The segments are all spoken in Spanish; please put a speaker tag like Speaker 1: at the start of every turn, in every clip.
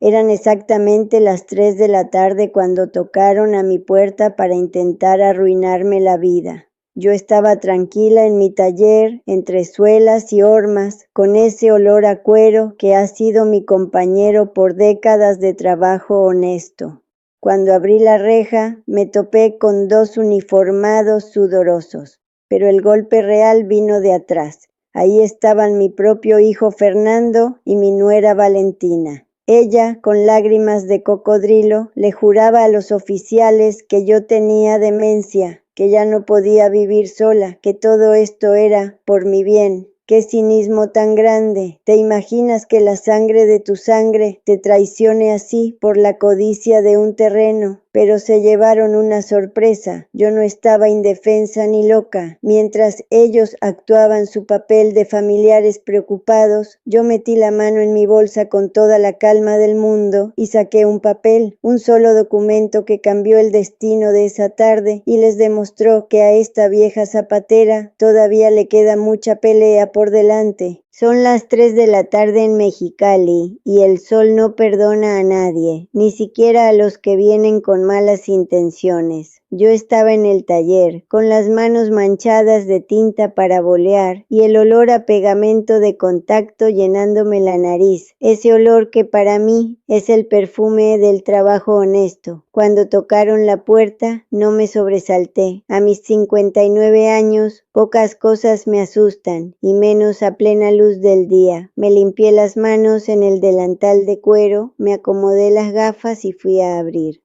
Speaker 1: Eran exactamente las 3 de la tarde cuando tocaron a mi puerta para intentar arruinarme la vida. Yo estaba tranquila en mi taller, entre suelas y hormas, con ese olor a cuero que ha sido mi compañero por décadas de trabajo honesto. Cuando abrí la reja, me topé con 2 uniformados sudorosos, pero el golpe real vino de atrás. Ahí estaban mi propio hijo Fernando y mi nuera Valentina. Ella, con lágrimas de cocodrilo, le juraba a los oficiales que yo tenía demencia, que ya no podía vivir sola, que todo esto era por mi bien. ¡Qué cinismo tan grande! ¿Te imaginas que la sangre de tu sangre te traicione así por la codicia de un terreno? Pero se llevaron una sorpresa. Yo no estaba indefensa ni loca. Mientras ellos actuaban su papel de familiares preocupados, yo metí la mano en mi bolsa con toda la calma del mundo y saqué un papel, un solo documento que cambió el destino de esa tarde y les demostró que a esta vieja zapatera todavía le queda mucha pelea por delante. Son las 3 de la tarde en Mexicali y el sol no perdona a nadie, ni siquiera a los que vienen con malas intenciones. Yo estaba en el taller, con las manos manchadas de tinta para bolear y el olor a pegamento de contacto llenándome la nariz, ese olor que para mí es el perfume del trabajo honesto. Cuando tocaron la puerta, no me sobresalté. A mis 59 años, pocas cosas me asustan, y menos a plena luz del día. Me limpié las manos en el delantal de cuero, me acomodé las gafas y fui a abrir.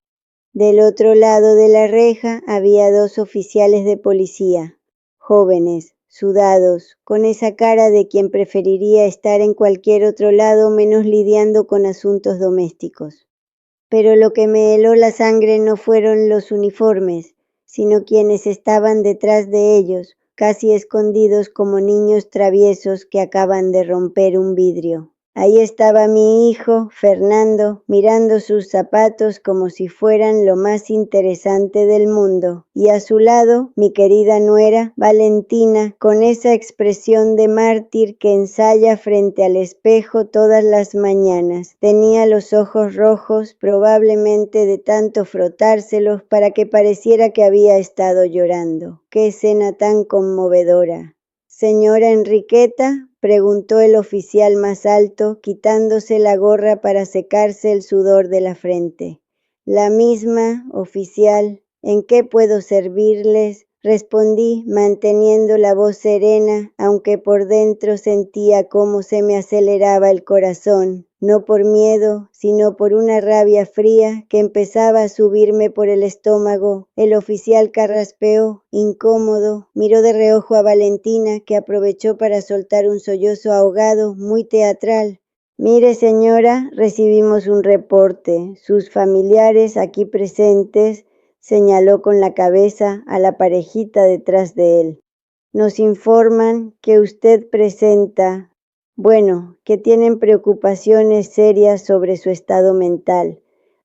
Speaker 1: Del otro lado de la reja había 2 oficiales de policía, jóvenes, sudados, con esa cara de quien preferiría estar en cualquier otro lado menos lidiando con asuntos domésticos. Pero lo que me heló la sangre no fueron los uniformes, sino quienes estaban detrás de ellos, casi escondidos como niños traviesos que acaban de romper un vidrio. Ahí estaba mi hijo, Fernando, mirando sus zapatos como si fueran lo más interesante del mundo, y a su lado mi querida nuera, Valentina, con esa expresión de mártir que ensaya frente al espejo todas las mañanas. Tenía los ojos rojos, probablemente de tanto frotárselos para que pareciera que había estado llorando. ¡Qué escena tan conmovedora! «Señora Enriqueta», preguntó el oficial más alto, quitándose la gorra para secarse el sudor de la frente. «La misma, oficial. ¿En qué puedo servirles?», respondí, manteniendo la voz serena, aunque por dentro sentía cómo se me aceleraba el corazón, no por miedo, sino por una rabia fría que empezaba a subirme por el estómago. El oficial carraspeó, incómodo, miró de reojo a Valentina, que aprovechó para soltar un sollozo ahogado, muy teatral. «Mire, señora, recibimos un reporte. Sus familiares aquí presentes», señaló con la cabeza a la parejita detrás de él. «Nos informan que usted presenta, que tienen preocupaciones serias sobre su estado mental.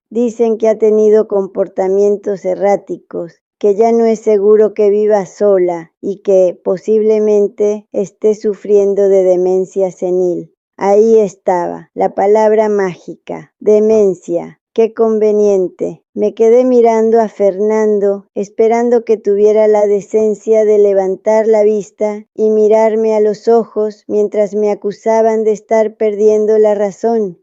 Speaker 1: Dicen que ha tenido comportamientos erráticos, que ya no es seguro que viva sola y que posiblemente esté sufriendo de demencia senil». Ahí estaba, la palabra mágica, demencia. ¡Qué conveniente! Me quedé mirando a Fernando, esperando que tuviera la decencia de levantar la vista y mirarme a los ojos mientras me acusaban de estar perdiendo la razón.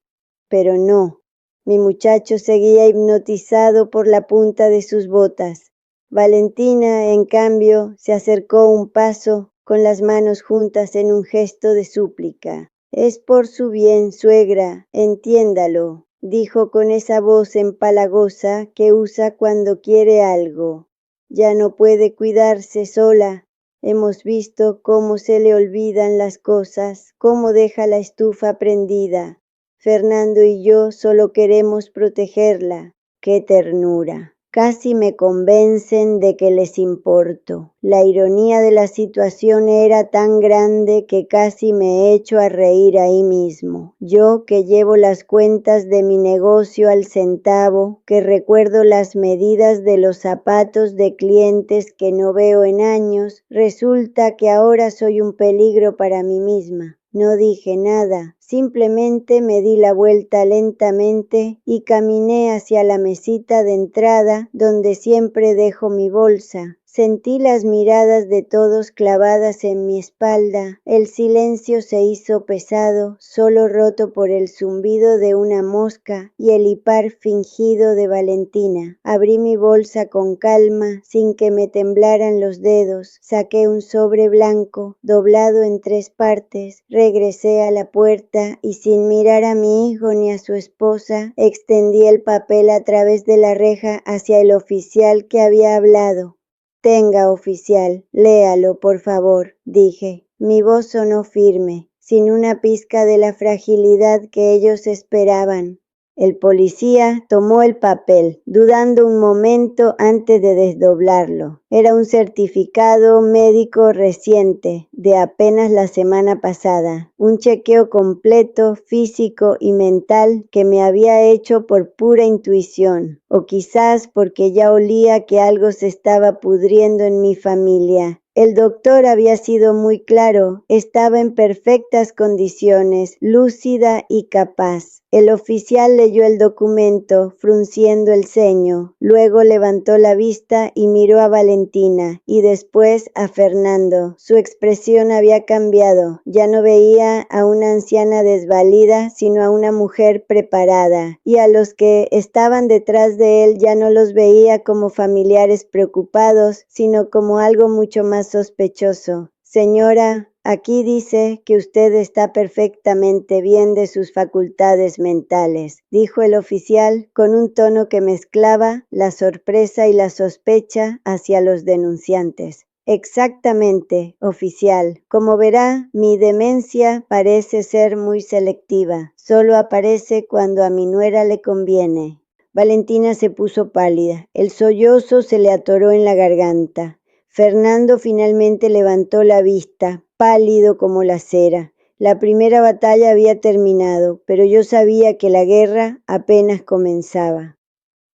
Speaker 1: Pero no, mi muchacho seguía hipnotizado por la punta de sus botas. Valentina, en cambio, se acercó un paso con las manos juntas en un gesto de súplica. «Es por su bien, suegra, entiéndalo», dijo con esa voz empalagosa que usa cuando quiere algo. «Ya no puede cuidarse sola. Hemos visto cómo se le olvidan las cosas, cómo deja la estufa prendida. Fernando y yo solo queremos protegerla. ¡Qué ternura! Casi me convencen de que les importo». La ironía de la situación era tan grande que casi me echo a reír ahí mismo. Yo, que llevo las cuentas de mi negocio al centavo, que recuerdo las medidas de los zapatos de clientes que no veo en años, resulta que ahora soy un peligro para mí misma. No dije nada, simplemente me di la vuelta lentamente y caminé hacia la mesita de entrada donde siempre dejo mi bolsa. Sentí las miradas de todos clavadas en mi espalda. El silencio se hizo pesado, solo roto por el zumbido de una mosca y el hipar fingido de Valentina. Abrí mi bolsa con calma, sin que me temblaran los dedos. Saqué un sobre blanco, doblado en 3 partes. Regresé a la puerta y sin mirar a mi hijo ni a su esposa, extendí el papel a través de la reja hacia el oficial que había hablado. «Tenga, oficial, léalo, por favor», dije. Mi voz sonó firme, sin una pizca de la fragilidad que ellos esperaban. El policía tomó el papel, dudando un momento antes de desdoblarlo. Era un certificado médico reciente, de apenas la semana pasada. Un chequeo completo, físico y mental que me había hecho por pura intuición, o quizás porque ya olía que algo se estaba pudriendo en mi familia. El doctor había sido muy claro, estaba en perfectas condiciones, lúcida y capaz. El oficial leyó el documento, frunciendo el ceño. Luego levantó la vista y miró a Valentina, y después a Fernando. Su expresión había cambiado. Ya no veía a una anciana desvalida, sino a una mujer preparada. Y a los que estaban detrás de él ya no los veía como familiares preocupados, sino como algo mucho más sospechoso. «Señora, aquí dice que usted está perfectamente bien de sus facultades mentales», dijo el oficial con un tono que mezclaba la sorpresa y la sospecha hacia los denunciantes. «Exactamente, oficial. Como verá, mi demencia parece ser muy selectiva. Solo aparece cuando a mi nuera le conviene». Valentina se puso pálida. El sollozo se le atoró en la garganta. Fernando finalmente levantó la vista, pálido como la cera. La primera batalla había terminado, pero yo sabía que la guerra apenas comenzaba.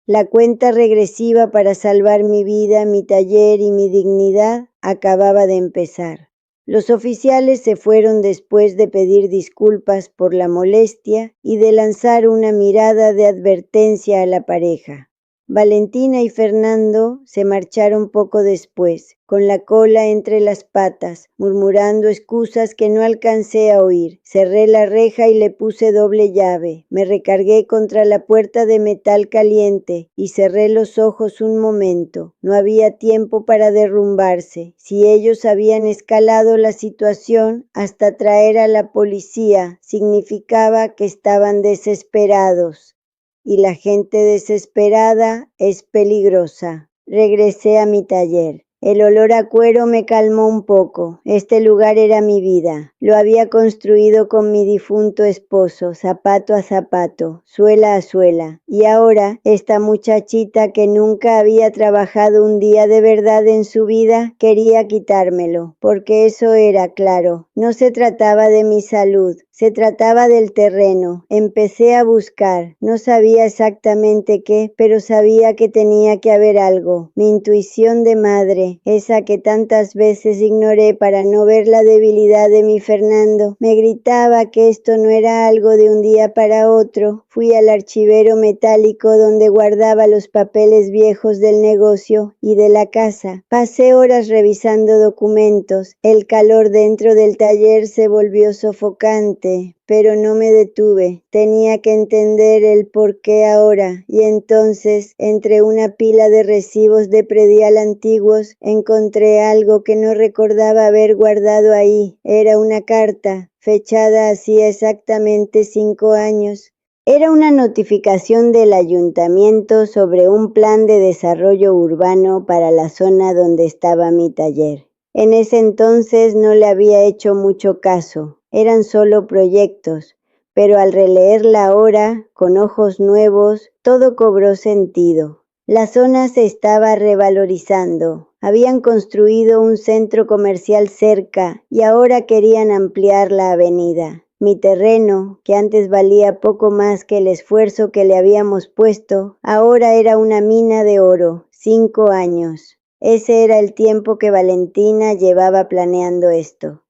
Speaker 1: La cuenta regresiva para salvar mi vida, mi taller y mi dignidad acababa de empezar. Los oficiales se fueron después de pedir disculpas por la molestia y de lanzar una mirada de advertencia a la pareja. Valentina y Fernando se marcharon poco después, con la cola entre las patas, murmurando excusas que no alcancé a oír. Cerré la reja y le puse doble llave. Me recargué contra la puerta de metal caliente y cerré los ojos un momento. No había tiempo para derrumbarse. Si ellos habían escalado la situación hasta traer a la policía, significaba que estaban desesperados. Y la gente desesperada es peligrosa. Regresé a mi taller. El olor a cuero me calmó un poco. Este lugar era mi vida. Lo había construido con mi difunto esposo, zapato a zapato, suela a suela. Y ahora, esta muchachita que nunca había trabajado un día de verdad en su vida, quería quitármelo. Porque eso era claro. No se trataba de mi salud. Se trataba del terreno. Empecé a buscar. No sabía exactamente qué, pero sabía que tenía que haber algo. Mi intuición de madre, esa que tantas veces ignoré para no ver la debilidad de mi Fernando, me gritaba que esto no era algo de un día para otro. Fui al archivero metálico donde guardaba los papeles viejos del negocio y de la casa. Pasé horas revisando documentos. El calor dentro del taller se volvió sofocante. Pero no me detuve. Tenía que entender el por qué ahora. Y entonces, entre una pila de recibos de predial antiguos, encontré algo que no recordaba haber guardado ahí. Era una carta, fechada hacía exactamente 5 años. Era una notificación del ayuntamiento sobre un plan de desarrollo urbano para la zona donde estaba mi taller. En ese entonces no le había hecho mucho caso. Eran solo proyectos, pero al releerla ahora, con ojos nuevos, todo cobró sentido. La zona se estaba revalorizando. Habían construido un centro comercial cerca y ahora querían ampliar la avenida. Mi terreno, que antes valía poco más que el esfuerzo que le habíamos puesto, ahora era una mina de oro. 5 años. Ese era el tiempo que Valentina llevaba planeando esto.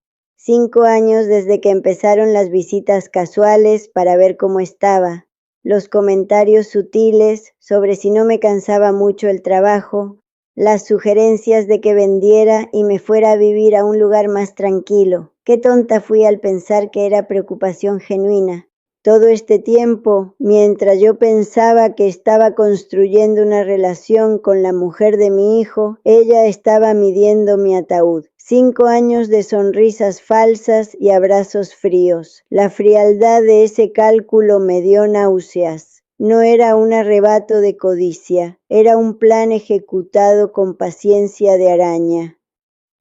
Speaker 1: 5 años desde que empezaron las visitas casuales para ver cómo estaba, los comentarios sutiles sobre si no me cansaba mucho el trabajo, las sugerencias de que vendiera y me fuera a vivir a un lugar más tranquilo. Qué tonta fui al pensar que era preocupación genuina. Todo este tiempo, mientras yo pensaba que estaba construyendo una relación con la mujer de mi hijo, ella estaba midiendo mi ataúd. 5 años de sonrisas falsas y abrazos fríos. La frialdad de ese cálculo me dio náuseas. No era un arrebato de codicia, era un plan ejecutado con paciencia de araña.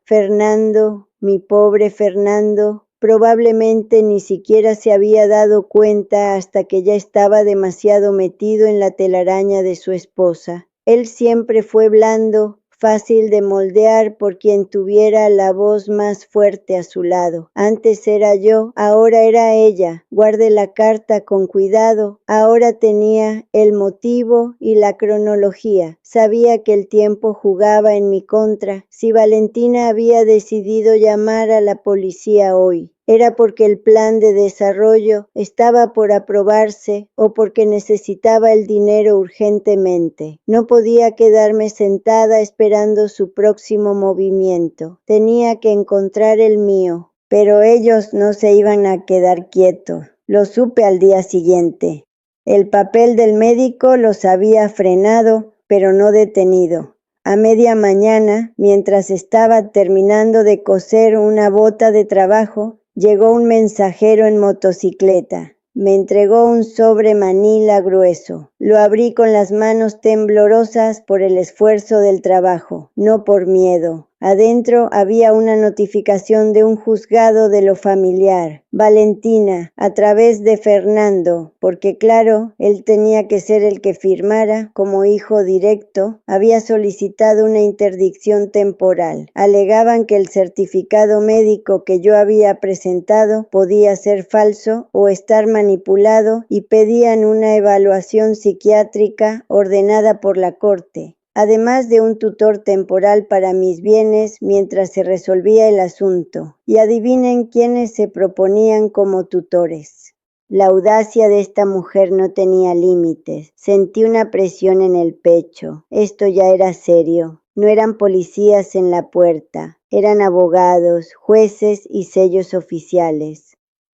Speaker 1: Fernando, mi pobre Fernando, probablemente ni siquiera se había dado cuenta hasta que ya estaba demasiado metido en la telaraña de su esposa. Él siempre fue blando, fácil de moldear por quien tuviera la voz más fuerte a su lado. Antes era yo, ahora era ella. Guarde la carta con cuidado. Ahora tenía el motivo y la cronología. Sabía que el tiempo jugaba en mi contra. Si Valentina había decidido llamar a la policía hoy, era porque el plan de desarrollo estaba por aprobarse o porque necesitaba el dinero urgentemente. No podía quedarme sentada esperando su próximo movimiento. Tenía que encontrar el mío, pero ellos no se iban a quedar quietos. Lo supe al día siguiente. El papel del médico los había frenado, pero no detenido. A media mañana, mientras estaba terminando de coser una bota de trabajo, llegó un mensajero en motocicleta. Me entregó un sobre manila grueso. Lo abrí con las manos temblorosas por el esfuerzo del trabajo, no por miedo. Adentro había una notificación de un juzgado de lo familiar. Valentina, a través de Fernando, porque claro, él tenía que ser el que firmara, como hijo directo, había solicitado una interdicción temporal. Alegaban que el certificado médico que yo había presentado podía ser falso o estar manipulado y pedían una evaluación psiquiátrica ordenada por la corte, además de un tutor temporal para mis bienes mientras se resolvía el asunto. Y adivinen quiénes se proponían como tutores. La audacia de esta mujer no tenía límites. Sentí una presión en el pecho. Esto ya era serio. No eran policías en la puerta, eran abogados, jueces y sellos oficiales.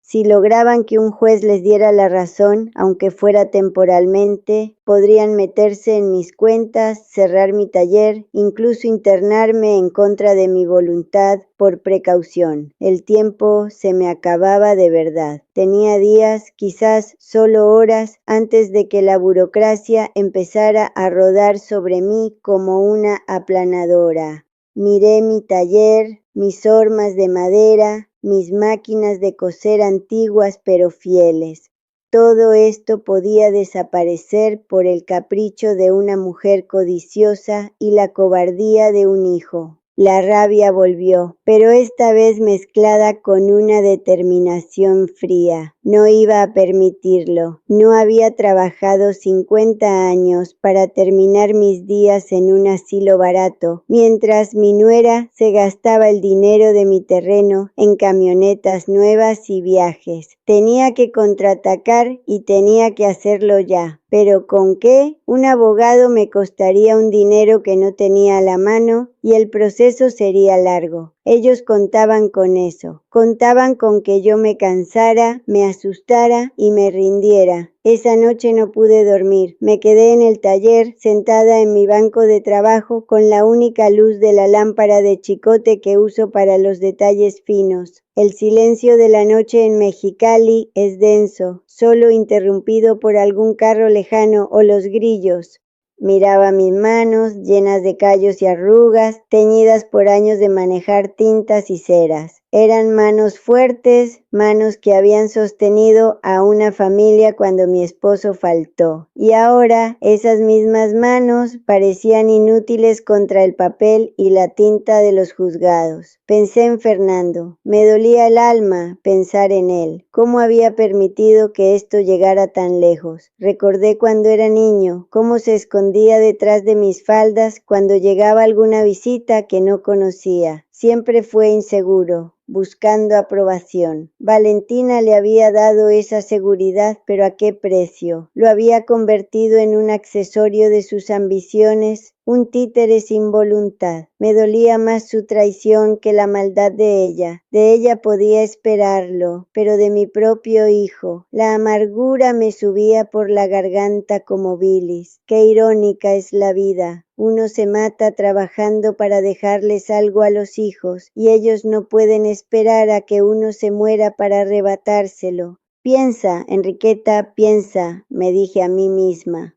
Speaker 1: Si lograban que un juez les diera la razón, aunque fuera temporalmente, podrían meterse en mis cuentas, cerrar mi taller, incluso internarme en contra de mi voluntad por precaución. El tiempo se me acababa de verdad. Tenía días, quizás solo horas, antes de que la burocracia empezara a rodar sobre mí como una aplanadora. Miré mi taller, mis hormas de madera, mis máquinas de coser antiguas pero fieles. Todo esto podía desaparecer por el capricho de una mujer codiciosa y la cobardía de un hijo. La rabia volvió, pero esta vez mezclada con una determinación fría. No iba a permitirlo. No había trabajado 50 años para terminar mis días en un asilo barato, mientras mi nuera se gastaba el dinero de mi terreno en camionetas nuevas y viajes. Tenía que contraatacar y tenía que hacerlo ya. ¿Pero con qué? Un abogado me costaría un dinero que no tenía a la mano y el proceso sería largo. Ellos contaban con eso. Contaban con que yo me cansara, me asustara y me rindiera. Esa noche no pude dormir. Me quedé en el taller, sentada en mi banco de trabajo, con la única luz de la lámpara de chicote que uso para los detalles finos. El silencio de la noche en Mexicali es denso, solo interrumpido por algún carro lejano o los grillos. Miraba mis manos, llenas de callos y arrugas, teñidas por años de manejar tintas y ceras. Eran manos fuertes, manos que habían sostenido a una familia cuando mi esposo faltó. Y ahora esas mismas manos parecían inútiles contra el papel y la tinta de los juzgados. Pensé en Fernando. Me dolía el alma pensar en él. ¿Cómo había permitido que esto llegara tan lejos? Recordé cuando era niño, cómo se escondía detrás de mis faldas cuando llegaba alguna visita que no conocía. Siempre fue inseguro, buscando aprobación. Valentina le había dado esa seguridad, pero ¿a qué precio? Lo había convertido en un accesorio de sus ambiciones, un títere sin voluntad. Me dolía más su traición que la maldad de ella. De ella podía esperarlo, pero de mi propio hijo. La amargura me subía por la garganta como bilis. Qué irónica es la vida. Uno se mata trabajando para dejarles algo a los hijos, y ellos no pueden esperar a que uno se muera para arrebatárselo. Piensa, Enriqueta, piensa, me dije a mí misma.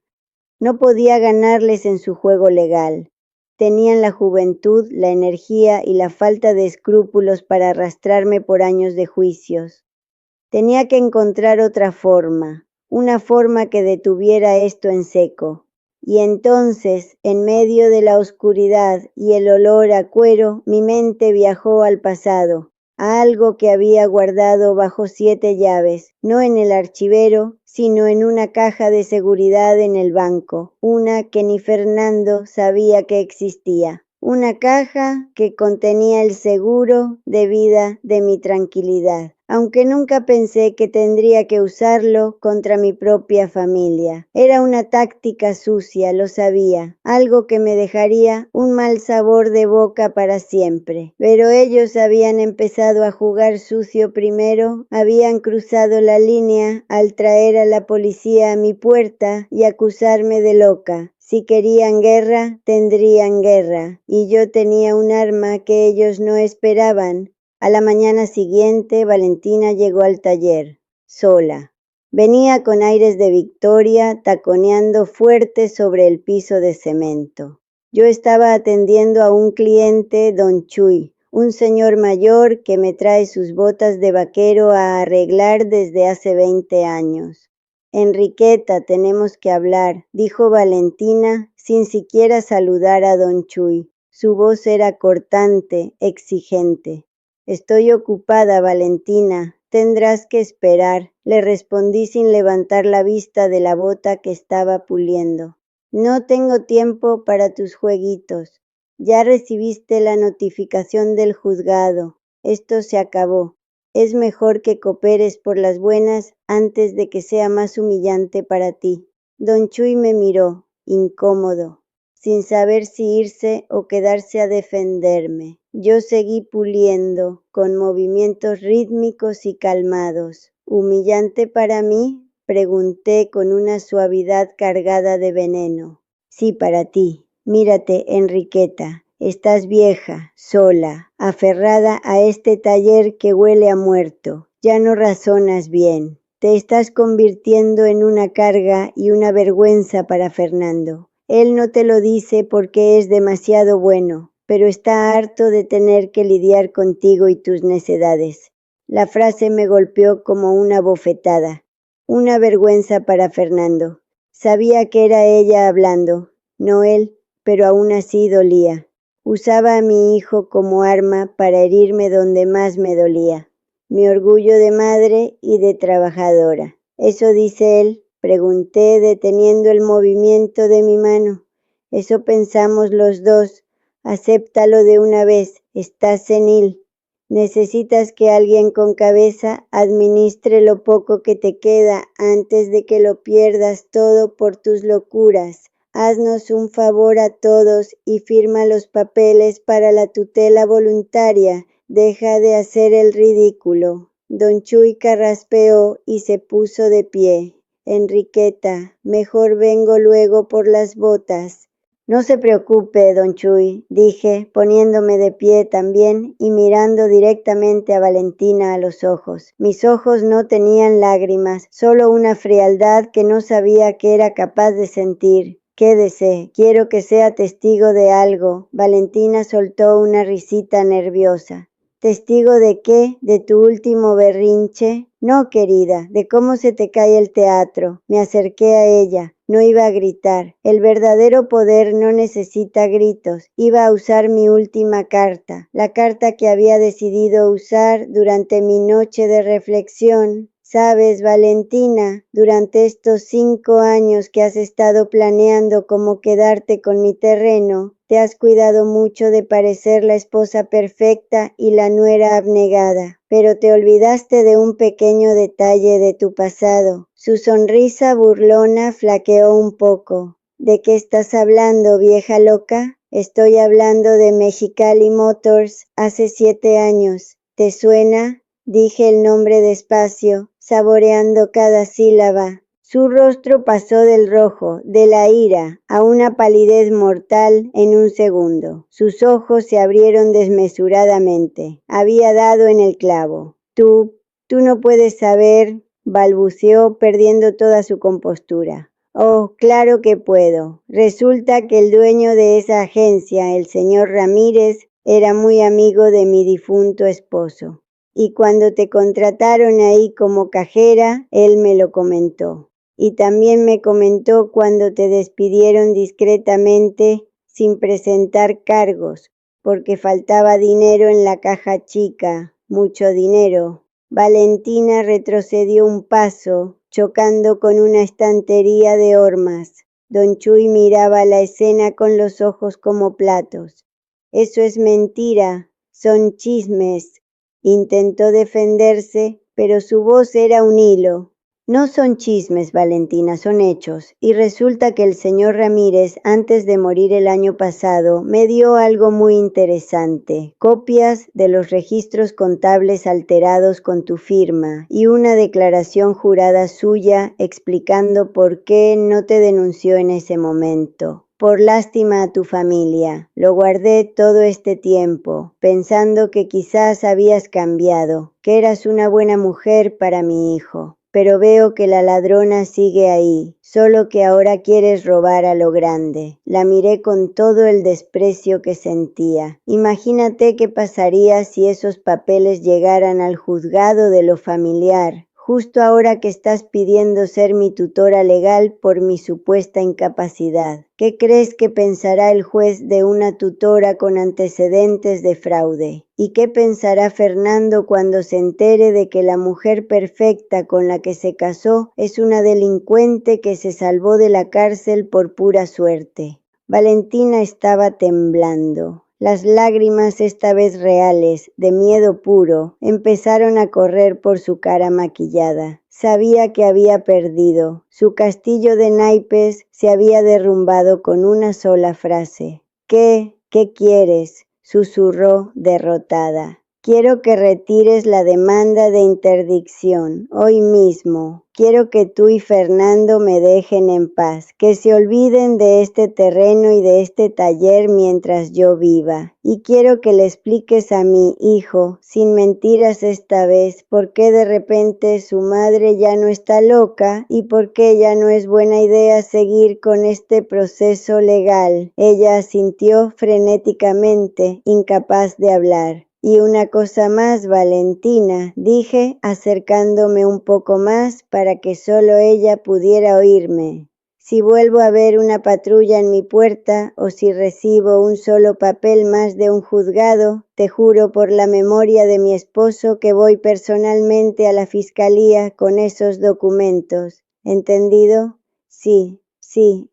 Speaker 1: No podía ganarles en su juego legal. Tenían la juventud, la energía y la falta de escrúpulos para arrastrarme por años de juicios. Tenía que encontrar otra forma, una forma que detuviera esto en seco. Y entonces, en medio de la oscuridad y el olor a cuero, mi mente viajó al pasado, a algo que había guardado bajo 7 llaves, no en el archivero, sino en una caja de seguridad en el banco, una que ni Fernando sabía que existía. Una caja que contenía el seguro de vida de mi tranquilidad, aunque nunca pensé que tendría que usarlo contra mi propia familia. Era una táctica sucia, lo sabía, algo que me dejaría un mal sabor de boca para siempre. Pero ellos habían empezado a jugar sucio primero, habían cruzado la línea al traer a la policía a mi puerta y acusarme de loca. Si querían guerra, tendrían guerra, y yo tenía un arma que ellos no esperaban. A la mañana siguiente, Valentina llegó al taller, sola. Venía con aires de victoria, taconeando fuerte sobre el piso de cemento. Yo estaba atendiendo a un cliente, don Chuy, un señor mayor que me trae sus botas de vaquero a arreglar desde hace 20 años. Enriqueta, tenemos que hablar, dijo Valentina, sin siquiera saludar a don Chuy. Su voz era cortante, exigente. Estoy ocupada, Valentina. Tendrás que esperar, le respondí sin levantar la vista de la bota que estaba puliendo. No tengo tiempo para tus jueguitos. Ya recibiste la notificación del juzgado. Esto se acabó. Es mejor que cooperes por las buenas antes de que sea más humillante para ti. Don Chuy me miró, incómodo, sin saber si irse o quedarse a defenderme. Yo seguí puliendo, con movimientos rítmicos y calmados. ¿Humillante para mí? Pregunté con una suavidad cargada de veneno. Sí, para ti. Mírate, Enriqueta. Estás vieja, sola, aferrada a este taller que huele a muerto. Ya no razonas bien. Te estás convirtiendo en una carga y una vergüenza para Fernando. Él no te lo dice porque es demasiado bueno, pero está harto de tener que lidiar contigo y tus necedades. La frase me golpeó como una bofetada. Una vergüenza para Fernando. Sabía que era ella hablando, no él, pero aún así dolía. Usaba a mi hijo como arma para herirme donde más me dolía. Mi orgullo de madre y de trabajadora. ¿Eso dice él? Pregunté deteniendo el movimiento de mi mano. Eso pensamos los dos. Acéptalo de una vez. Estás senil. Necesitas que alguien con cabeza administre lo poco que te queda antes de que lo pierdas todo por tus locuras. Haznos un favor a todos y firma los papeles para la tutela voluntaria. Deja de hacer el ridículo. Don Chuy carraspeó y se puso de pie. Enriqueta, mejor vengo luego por las botas. No se preocupe, don Chuy, dije, poniéndome de pie también y mirando directamente a Valentina a los ojos. Mis ojos no tenían lágrimas, solo una frialdad que no sabía que era capaz de sentir. Quédese, quiero que sea testigo de algo. Valentina soltó una risita nerviosa. ¿Testigo de qué? ¿De tu último berrinche? No, querida, de cómo se te cae el teatro. Me acerqué a ella. No iba a gritar. El verdadero poder no necesita gritos. Iba a usar mi última carta, la carta que había decidido usar durante mi noche de reflexión. Sabes, Valentina, durante estos 5 años que has estado planeando cómo quedarte con mi terreno, te has cuidado mucho de parecer la esposa perfecta y la nuera abnegada, pero te olvidaste de un pequeño detalle de tu pasado. Su sonrisa burlona flaqueó un poco. ¿De qué estás hablando, vieja loca? Estoy hablando de Mexicali Motors hace 7 años. ¿Te suena? Dije el nombre despacio, saboreando cada sílaba. Su rostro pasó del rojo, de la ira, a una palidez mortal en un segundo. Sus ojos se abrieron desmesuradamente. Había dado en el clavo. Tú no puedes saber, balbuceó, perdiendo toda su compostura. Oh, claro que puedo. Resulta que el dueño de esa agencia, el señor Ramírez, era muy amigo de mi difunto esposo. Y cuando te contrataron ahí como cajera, él me lo comentó. Y también me comentó cuando te despidieron discretamente sin presentar cargos, porque faltaba dinero en la caja chica, mucho dinero. Valentina retrocedió un paso, chocando con una estantería de hormas. Don Chuy miraba la escena con los ojos como platos. Eso es mentira, son chismes. Intentó defenderse, pero su voz era un hilo. No son chismes, Valentina, son hechos. Y resulta que el señor Ramírez, antes de morir el año pasado, me dio algo muy interesante. Copias de los registros contables alterados con tu firma y una declaración jurada suya explicando por qué no te denunció en ese momento. Por lástima a tu familia. Lo guardé todo este tiempo, pensando que quizás habías cambiado, que eras una buena mujer para mi hijo. Pero veo que la ladrona sigue ahí, solo que ahora quieres robar a lo grande. La miré con todo el desprecio que sentía. Imagínate qué pasaría si esos papeles llegaran al juzgado de lo familiar, justo ahora que estás pidiendo ser mi tutora legal por mi supuesta incapacidad. ¿Qué crees que pensará el juez de una tutora con antecedentes de fraude? ¿Y qué pensará Fernando cuando se entere de que la mujer perfecta con la que se casó es una delincuente que se salvó de la cárcel por pura suerte? Valentina estaba temblando. Las lágrimas, esta vez reales, de miedo puro, empezaron a correr por su cara maquillada. Sabía que había perdido. Su castillo de naipes se había derrumbado con una sola frase. ¿Qué quieres?, susurró derrotada. Quiero que retires la demanda de interdicción, hoy mismo. Quiero que tú y Fernando me dejen en paz, que se olviden de este terreno y de este taller mientras yo viva. Y quiero que le expliques a mi hijo, sin mentiras esta vez, por qué de repente su madre ya no está loca y por qué ya no es buena idea seguir con este proceso legal. Ella asintió frenéticamente, incapaz de hablar. Y una cosa más, Valentina, dije, acercándome un poco más para que solo ella pudiera oírme. Si vuelvo a ver una patrulla en mi puerta o si recibo un solo papel más de un juzgado, te juro por la memoria de mi esposo que voy personalmente a la fiscalía con esos documentos. ¿Entendido? Sí,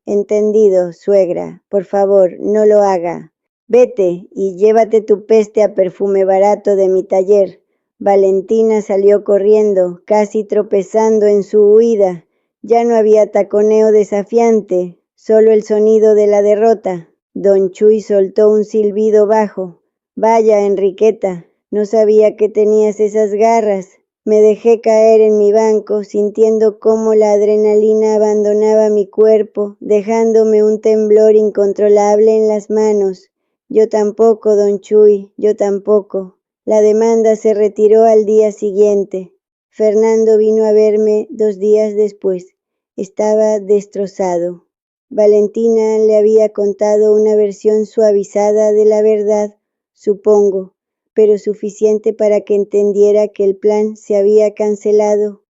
Speaker 1: entendido, suegra. Por favor, no lo haga. Vete y llévate tu peste a perfume barato de mi taller. Valentina salió corriendo, casi tropezando en su huida. Ya no había taconeo desafiante, solo el sonido de la derrota. Don Chuy soltó un silbido bajo. Vaya, Enriqueta, no sabía que tenías esas garras. Me dejé caer en mi banco, sintiendo cómo la adrenalina abandonaba mi cuerpo, dejándome un temblor incontrolable en las manos. Yo tampoco, don Chuy, yo tampoco. La demanda se retiró al día siguiente. Fernando vino a verme 2 días después. Estaba destrozado. Valentina le había contado una versión suavizada de la verdad, supongo, pero suficiente para que entendiera que el plan se había cancelado.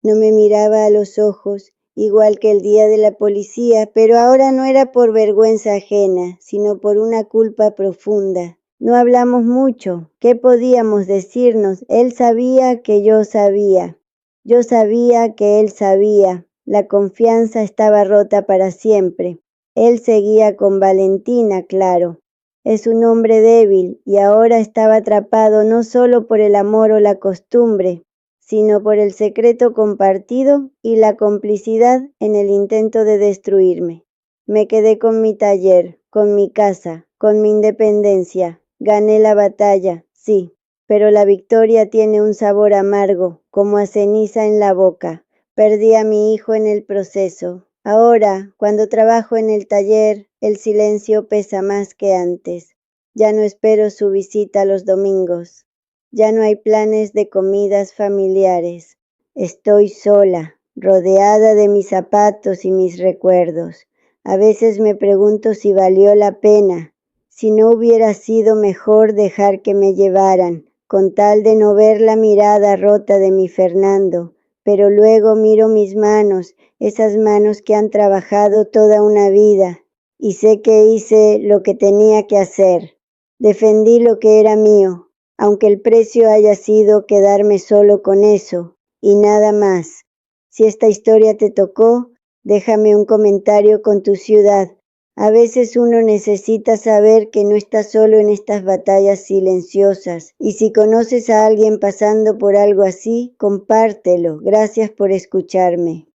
Speaker 1: No me miraba a los ojos, igual que el día de la policía, pero ahora no era por vergüenza ajena, sino por una culpa profunda. No hablamos mucho. ¿Qué podíamos decirnos? Él sabía que yo sabía. Yo sabía que él sabía. La confianza estaba rota para siempre. Él seguía con Valentina, claro. Es un hombre débil y ahora estaba atrapado no solo por el amor o la costumbre, sino por el secreto compartido y la complicidad en el intento de destruirme. Me quedé con mi taller, con mi casa, con mi independencia. Gané la batalla, sí, pero la victoria tiene un sabor amargo, como a ceniza en la boca. Perdí a mi hijo en el proceso. Ahora, cuando trabajo en el taller, el silencio pesa más que antes. Ya no espero su visita los domingos. Ya no hay planes de comidas familiares. Estoy sola, rodeada de mis zapatos y mis recuerdos. A veces me pregunto si valió la pena, si no hubiera sido mejor dejar que me llevaran, con tal de no ver la mirada rota de mi Fernando. Pero luego miro mis manos, esas manos que han trabajado toda una vida, y sé que hice lo que tenía que hacer. Defendí lo que era mío, aunque el precio haya sido quedarme solo con eso y nada más. Si esta historia te tocó, déjame un comentario con tu ciudad. A veces uno necesita saber que no está solo en estas batallas silenciosas. Y si conoces a alguien pasando por algo así, compártelo. Gracias por escucharme.